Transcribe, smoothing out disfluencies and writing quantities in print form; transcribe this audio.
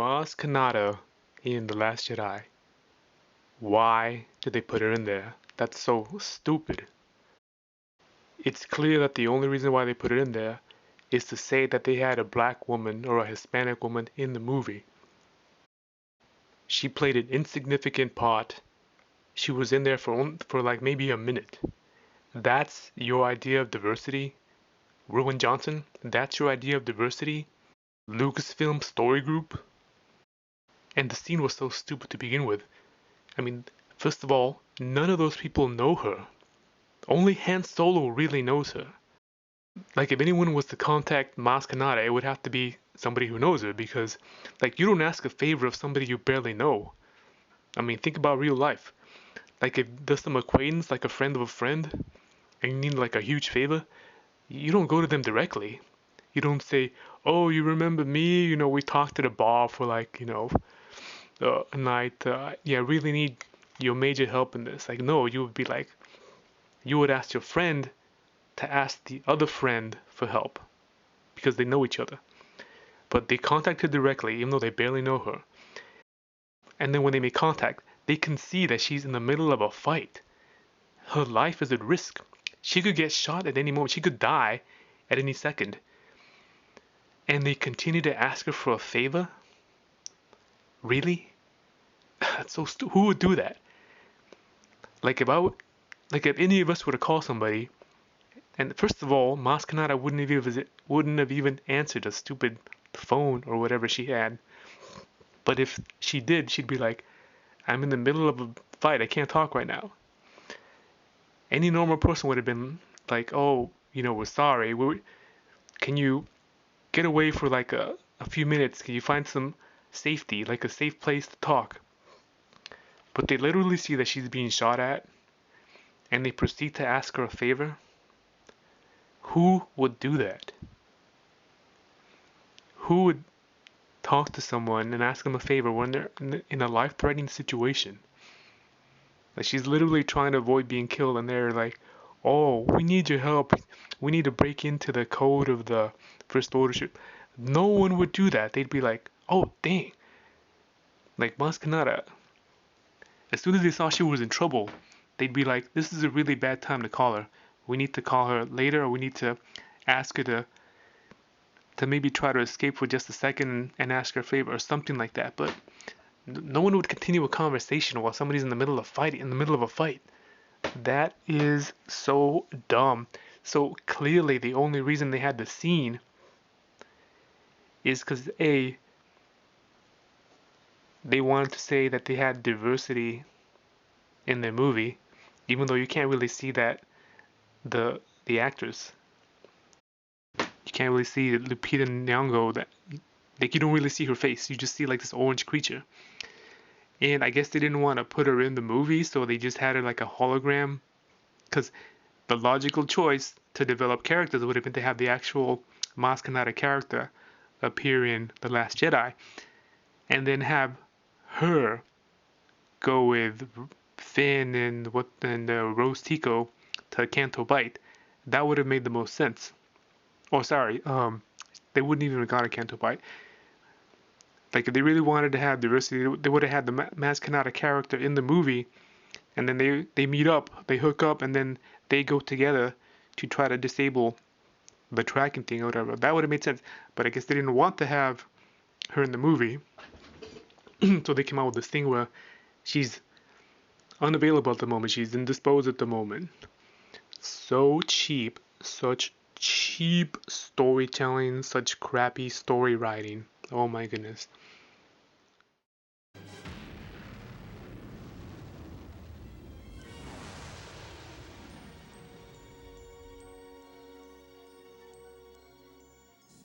Maz Kanata in The Last Jedi. Why did they put her in there? That's so stupid. It's clear that the only reason why they put it in there is to say that they had a black woman or a Hispanic woman in the movie. She played an insignificant part. She was in there for like maybe a minute. That's your idea of diversity? Rowan Johnson? That's your idea of diversity? Lucasfilm story group? And the scene was so stupid to begin with. I mean, first of all, none of those people know her. Only Han Solo really knows her. Like, if anyone was to contact Maz Kanata, it would have to be somebody who knows her, because, like, you don't ask a favor of somebody you barely know. I mean, think about real life. Like, if there's some acquaintance, like a friend of a friend, and you need, like, a huge favor, you don't go to them directly. You don't say, oh, you remember me? You know, we talked at a bar for, like, a night. Yeah, I really need your major help in this. Like, no, you would be like, you would ask your friend to ask the other friend for help because they know each other. But they contact her directly, even though they barely know her. And then when they make contact, they can see that she's in the middle of a fight. Her life is at risk. She could get shot at any moment. She could die at any second. And they continue to ask her for a favor? Really? That's so stupid. Who would do that? Like if any of us were to call somebody, and first of all, Maz Kanata wouldn't have even answered a stupid phone or whatever she had. But if she did, she'd be like, I'm in the middle of a fight. I can't talk right now. Any normal person would have been like, oh, we're sorry. Can you get away for like a few minutes? Can you find some safety, like a safe place to talk? But they literally see that she's being shot at, and they proceed to ask her a favor. Who would do that? Who would talk to someone and ask them a favor when they're in a life-threatening situation? Like, she's literally trying to avoid being killed, and they're like, oh, we need your help. We need to break into the code of the First Order ship. No one would do that. They'd be like, oh, dang. Like, Maz Kanata, as soon as they saw she was in trouble, they'd be like, this is a really bad time to call her. We need to call her later, or we need to ask her to maybe try to escape for just a second and ask her a favor or something like that. But no one would continue a conversation while somebody's in the middle of a fight. That is so dumb. So clearly the only reason they had the scene is because they wanted to say that they had diversity in their movie, even though you can't really see that the actors. You can't really see Lupita Nyong'o, that like, you don't really see her face. You just see like this orange creature. And I guess they didn't want to put her in the movie, so they just had her like a hologram. Because the logical choice to develop characters would have been to have the actual Maz Kanata character appear in The Last Jedi, and then have her go with Finn and Rose Tico to Canto Bight. That would have made the most sense. Oh, sorry, they wouldn't even have got a Canto Bight. Like, if they really wanted to have diversity, they would have had the Maz Kanata character in the movie, and then they meet up, they hook up, and then they go together to try to disable the tracking thing or whatever. That would have made sense. But I guess they didn't want to have her in the movie, so they came out with this thing where she's unavailable at the moment. She's indisposed at the moment. So cheap. Such cheap storytelling. Such crappy story writing. Oh my goodness.